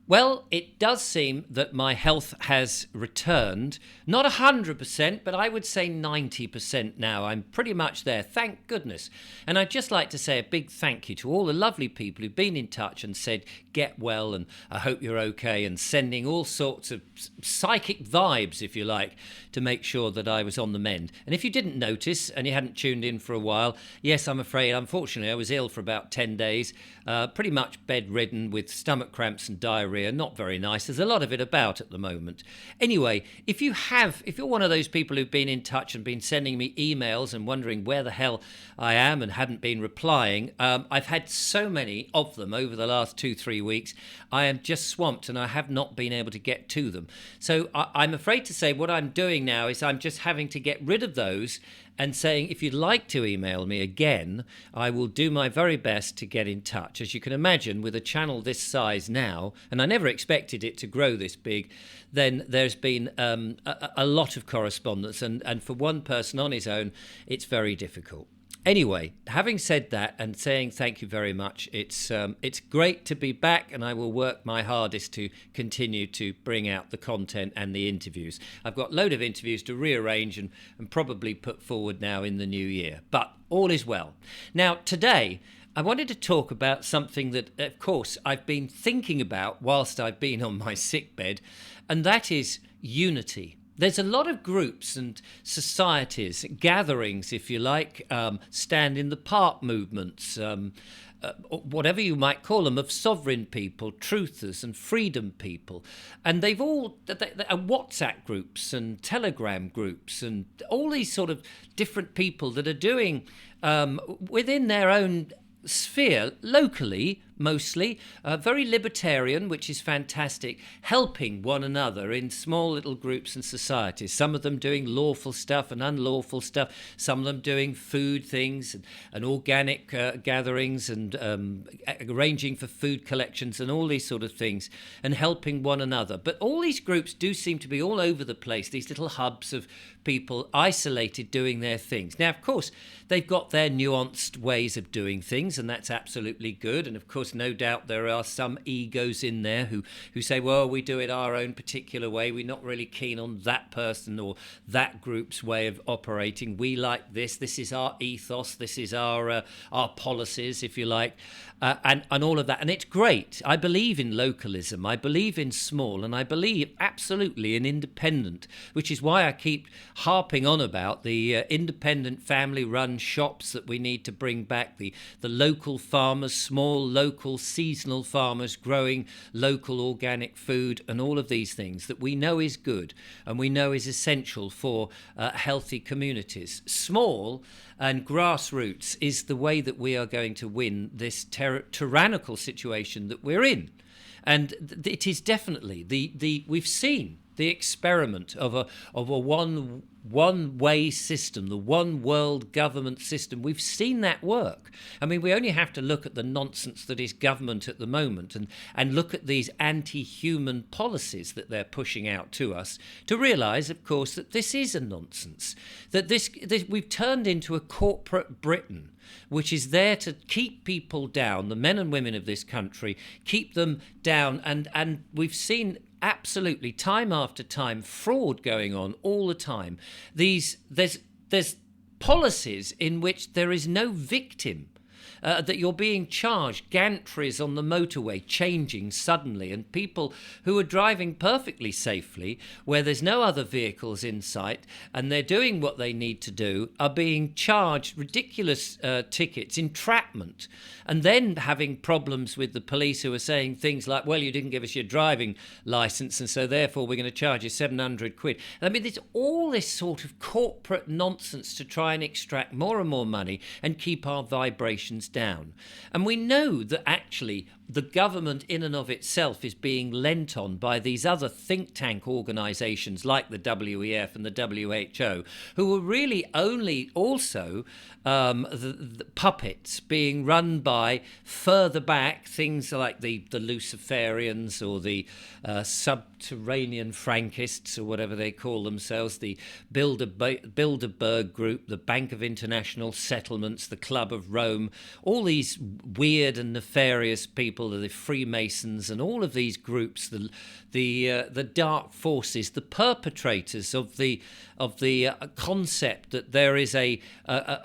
Well, it does seem that my health has returned. Not 100%, but I would say 90% now. I'm pretty much there, thank goodness. And I'd just like to say a big thank you to all the lovely people who've been in touch and said, get well and I hope you're okay, and sending all sorts of psychic vibes, if you like, to make sure that I was on the mend. And if you didn't notice and you hadn't tuned in for a while, yes, I'm afraid, unfortunately, I was ill for about 10 days, pretty much bedridden with stomach cramps and diarrhea. Not very nice. There's a lot of it about at the moment. Anyway, if you're one of those people who've been in touch and been sending me emails and wondering where the hell I am and hadn't been replying, I've had so many of them over the last 2-3 weeks. I am just swamped and I have not been able to get to them. So I'm afraid to say what I'm doing now is I'm just having to get rid of those and saying, if you'd like to email me again, I will do my very best to get in touch. As you can imagine, with a channel this size now, and I never expected it to grow this big, then there's been a lot of correspondence, and for one person on his own, it's very difficult. Anyway, having said that and saying thank you very much, it's great to be back, and I will work my hardest to continue to bring out the content and the interviews. I've got a load of interviews to rearrange and probably put forward now in the new year, but all is well. Now, today, I wanted to talk about something that, of course, I've been thinking about whilst I've been on my sickbed, and that is unity. There's a lot of groups and societies, gatherings, if you like, stand in the park movements, whatever you might call them, of sovereign people, truthers and freedom people. And they've all, WhatsApp groups and Telegram groups and all these sort of different people that are doing within their own sphere, locally, mostly, very libertarian, which is fantastic, helping one another in small little groups and societies. Some of them doing lawful stuff and unlawful stuff, some of them doing food things and organic gatherings and arranging for food collections and all these sort of things, and helping one another. But all these groups do seem to be all over the place, these little hubs of people isolated doing their things. Now, of course, they've got their nuanced ways of doing things, and that's absolutely good. And of course, no doubt there are some egos in there who say, well, we do it our own particular way. We're not really keen on that person or that group's way of operating. We like this. This is our ethos. This is our policies, if you like, and all of that. And it's great. I believe in localism. I believe in small, and I believe absolutely in independent, which is why I keep harping on about the independent family-run shops that we need to bring back, the local farmers, small local seasonal farmers growing local organic food, and all of these things that we know is good and we know is essential for healthy communities. Small and grassroots is the way that we are going to win this tyrannical situation that we're in. And it is definitely we've seen the experiment of a one-way system, the one world government system. We've seen that work. I mean, we only have to look at the nonsense that is government at the moment and look at these anti-human policies that they're pushing out to us to realise, of course, that this is a nonsense, that this we've turned into a corporate Britain which is there to keep people down, the men and women of this country, keep them down. And we've seen absolutely time after time fraud going on all the time. There's policies in which there is no victim. That you're being charged, gantries on the motorway changing suddenly, and people who are driving perfectly safely where there's no other vehicles in sight and they're doing what they need to do are being charged ridiculous tickets, entrapment, and then having problems with the police who are saying things like, well, you didn't give us your driving licence and so therefore we're going to charge you 700 quid. I mean, there's all this sort of corporate nonsense to try and extract more and more money and keep our vibrations down. And we know that actually the government in and of itself is being lent on by these other think tank organisations like the WEF and the WHO, who are really only also the puppets being run by further back things like the Luciferians or the subterranean Frankists or whatever they call themselves, the Bilderberg Group, the Bank of International Settlements, the Club of Rome, all these weird and nefarious people people, the Freemasons, and all of these groups, the dark forces, the perpetrators of the concept that there is a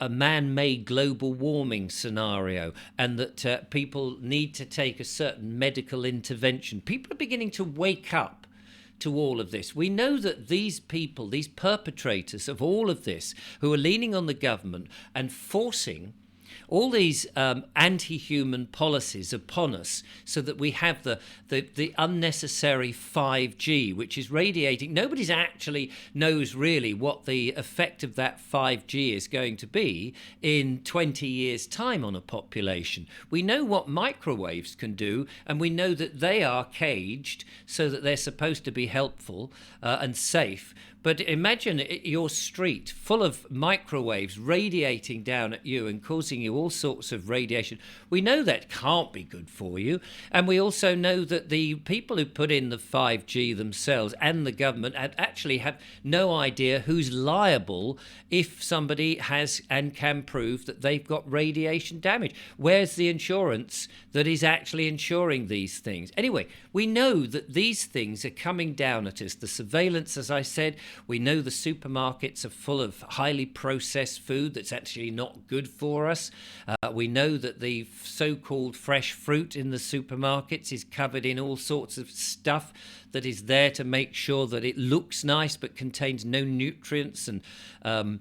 man-made global warming scenario, and that people need to take a certain medical intervention. People are beginning to wake up to all of this. We know that these people, these perpetrators of all of this, who are leaning on the government and forcing all these anti-human policies upon us, so that we have the unnecessary 5G, which is radiating. Nobody actually knows really what the effect of that 5G is going to be in 20 years' time on a population. We know what microwaves can do, and we know that they are caged so that they're supposed to be helpful and safe. But imagine your street full of microwaves radiating down at you and causing you all sorts of radiation. We know that can't be good for you. And we also know that the people who put in the 5G themselves and the government actually have no idea who's liable if somebody has and can prove that they've got radiation damage. Where's the insurance that is actually insuring these things? Anyway, we know that these things are coming down at us. The surveillance, as I said, we know the supermarkets are full of highly processed food that's actually not good for us. We know that the so-called fresh fruit in the supermarkets is covered in all sorts of stuff that is there to make sure that it looks nice but contains no nutrients and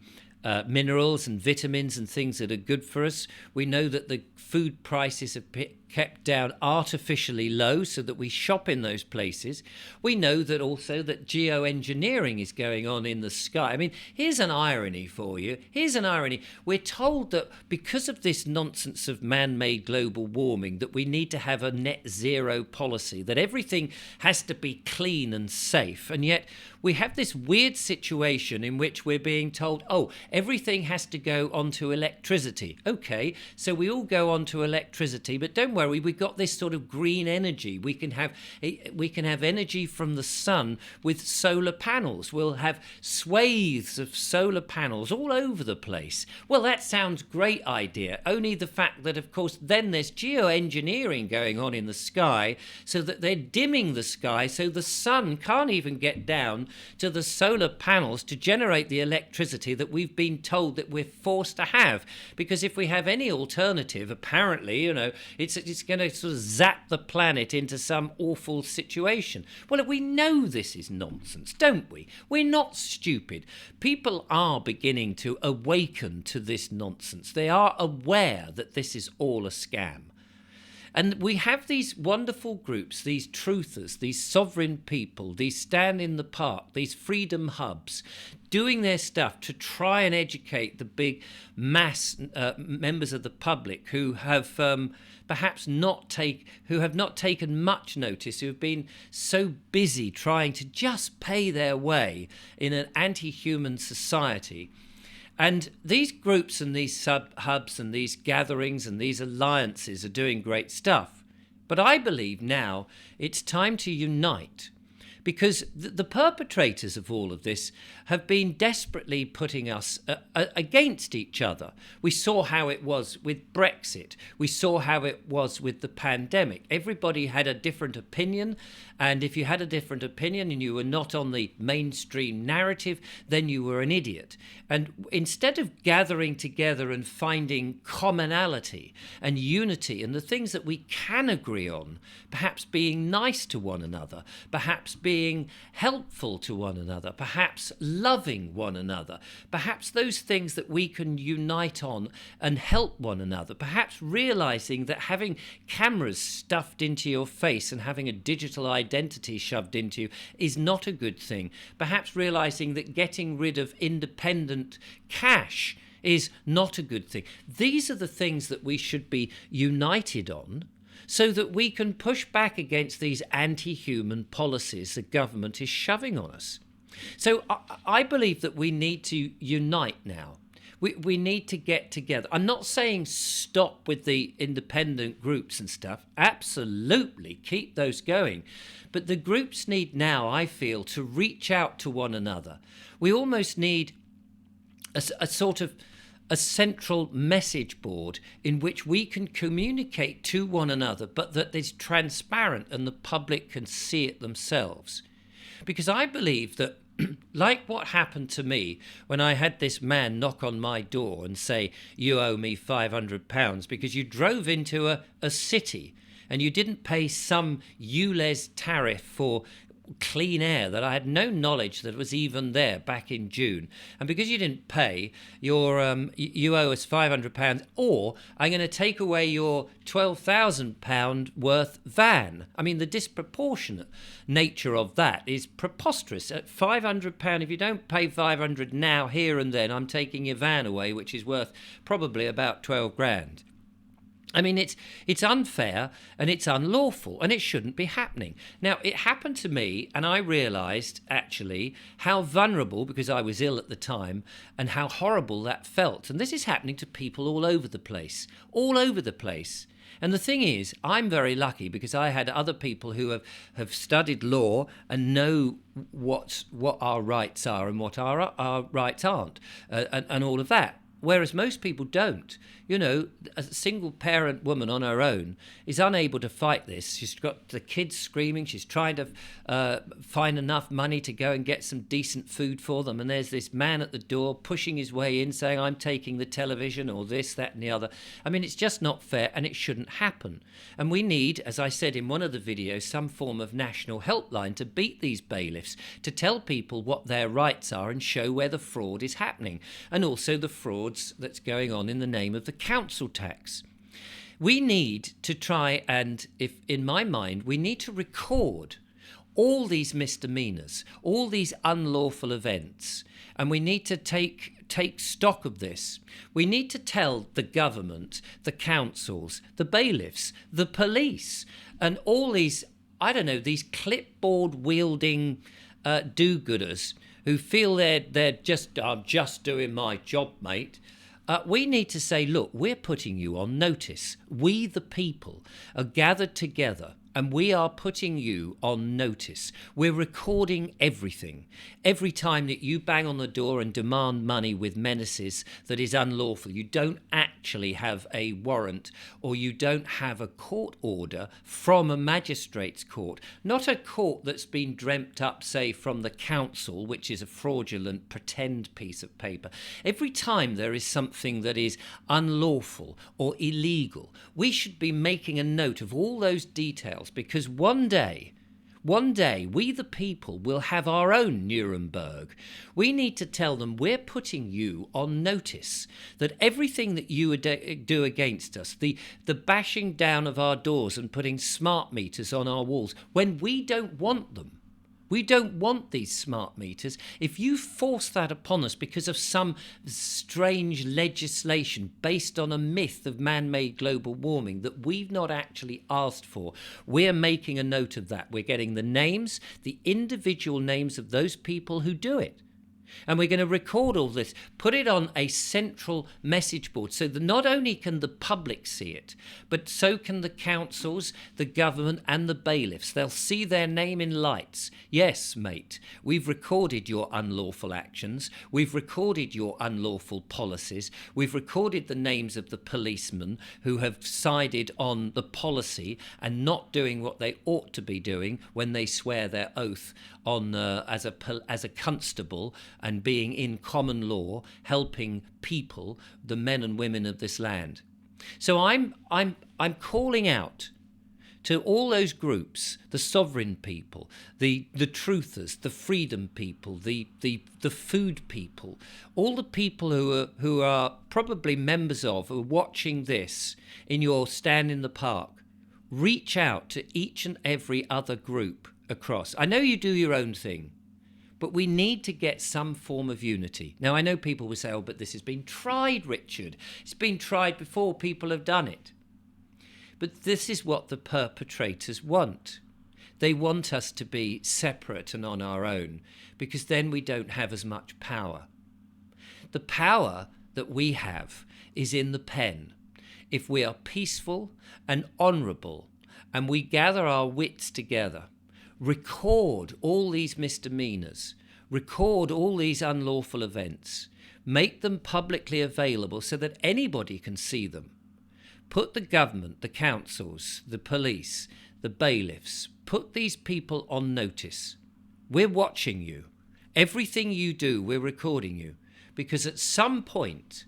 minerals and vitamins and things that are good for us. We know that the food prices have kept down artificially low so that we shop in those places. We know that also that geoengineering is going on in the sky. I mean, here's an irony for you. Here's an irony. We're told that because of this nonsense of man-made global warming, that we need to have a net zero policy, that everything has to be clean and safe. And yet we have this weird situation in which we're being told, oh, everything has to go onto electricity. Okay, so we all go onto electricity, but don't worry, we've got this sort of green energy. We can have energy from the sun with solar panels. We'll have swathes of solar panels all over the place. Well, that sounds great idea. Only the fact that, of course, then there's geoengineering going on in the sky, so that they're dimming the sky so the sun can't even get down to the solar panels to generate the electricity that we've been told that we're forced to have. Because if we have any alternative, apparently, it's going to sort of zap the planet into some awful situation. Well, we know this is nonsense, don't we? We're not stupid. People are beginning to awaken to this nonsense. They are aware that this is all a scam. And we have these wonderful groups, these truthers, these sovereign people, these stand in the park, these freedom hubs, doing their stuff to try and educate the big mass members of the public who have perhaps not taken much notice, who have been so busy trying to just pay their way in an anti-human society. And these groups and these sub-hubs and these gatherings and these alliances are doing great stuff. But I believe now it's time to unite, because the perpetrators of all of this have been desperately putting us against each other. We saw how it was with Brexit. We saw how it was with the pandemic. Everybody had a different opinion, and if you had a different opinion and you were not on the mainstream narrative, then you were an idiot. And instead of gathering together and finding commonality and unity and the things that we can agree on, perhaps being nice to one another, perhaps being helpful to one another, perhaps loving one another, perhaps those things that we can unite on and help one another, perhaps realizing that having cameras stuffed into your face and having a digital identity shoved into you is not a good thing, perhaps realizing that getting rid of independent cash is not a good thing. These are the things that we should be united on, so that we can push back against these anti-human policies the government is shoving on us. So I believe that we need to unite now. We need to get together. I'm not saying stop with the independent groups and stuff. Absolutely, keep those going. But the groups need now, I feel, to reach out to one another. We almost need a sort of a central message board in which we can communicate to one another, but that is transparent and the public can see it themselves. Because I believe that, like what happened to me when I had this man knock on my door and say, you owe me £500 because you drove into a city and you didn't pay some ULEZ tariff for clean air that I had no knowledge that was even there back in June, and because you didn't pay, you owe us £500, or I'm going to take away your £12,000 worth van. I mean, the disproportionate nature of that is preposterous. At £500, if you don't pay £500 now, here and then, I'm taking your van away, which is worth probably about 12 grand. I mean, it's unfair and it's unlawful and it shouldn't be happening. Now, it happened to me and I realised actually how vulnerable, because I was ill at the time, and how horrible that felt. And this is happening to people all over the place, all over the place. And the thing is, I'm very lucky because I had other people who have studied law and know what our rights are and what our rights aren't, and all of that. Whereas most people don't. You know, a single parent woman on her own is unable to fight this. She's got the kids screaming. She's trying to find enough money to go and get some decent food for them. And there's this man at the door pushing his way in saying, I'm taking the television, or this, that and the other. I mean, it's just not fair and it shouldn't happen. And we need, as I said in one of the videos, some form of national helpline to beat these bailiffs, to tell people what their rights are and show where the fraud is happening. And also the frauds that's going on in the name of the council tax. We need to try and, if in my mind, we need to record all these misdemeanors, all these unlawful events, and we need to take stock of this. We need to tell the government, the councils, the bailiffs, the police, and all these, I don't know, these clipboard-wielding do-gooders who feel they're just, I'm just doing my job, mate. We need to say, look, we're putting you on notice. We, the people, are gathered together and we are putting you on notice. We're recording everything. Every time that you bang on the door and demand money with menaces that is unlawful, you don't actually have a warrant or you don't have a court order from a magistrate's court, not a court that's been dreamt up, say, from the council, which is a fraudulent pretend piece of paper. Every time there is something that is unlawful or illegal, we should be making a note of all those details, because one day, we the people will have our own Nuremberg. We need to tell them we're putting you on notice, that everything that you do against us, the bashing down of our doors and putting smart meters on our walls, when we don't want them. We don't want these smart meters. If you force that upon us because of some strange legislation based on a myth of man-made global warming that we've not actually asked for, we're making a note of that. We're getting the names, the individual names of those people who do it. And we're going to record all this, put it on a central message board so that not only can the public see it, but so can the councils, the government and the bailiffs. They'll see their name in lights. Yes, mate, we've recorded your unlawful actions. We've recorded your unlawful policies. We've recorded the names of the policemen who have sided on the policy and not doing what they ought to be doing when they swear their oath on as a constable and being in common law, helping people, the men and women of this land. So I'm calling out to all those groups, the sovereign people, the truthers, the freedom people, the food people, all the people who are probably members of, who are watching this in your stand in the park. Reach out to each and every other group across. I know you do your own thing, but we need to get some form of unity. Now, I know people will say, oh, but this has been tried, Richard. It's been tried before. People have done it. But this is what the perpetrators want. They want us to be separate and on our own, because then we don't have as much power. The power that we have is in the pen. If we are peaceful and honourable and we gather our wits together, record all these misdemeanours, record all these unlawful events, Make them publicly available so that anybody can see them. Put the government, the councils, the police, the bailiffs, put these people on notice. We're watching you. Everything you do, we're recording you. Because at some point,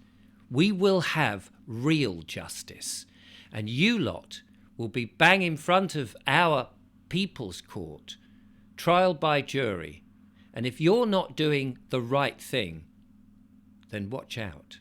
we will have real justice. And you lot will be bang in front of our people's court, trial by jury. And if you're not doing the right thing, then watch out.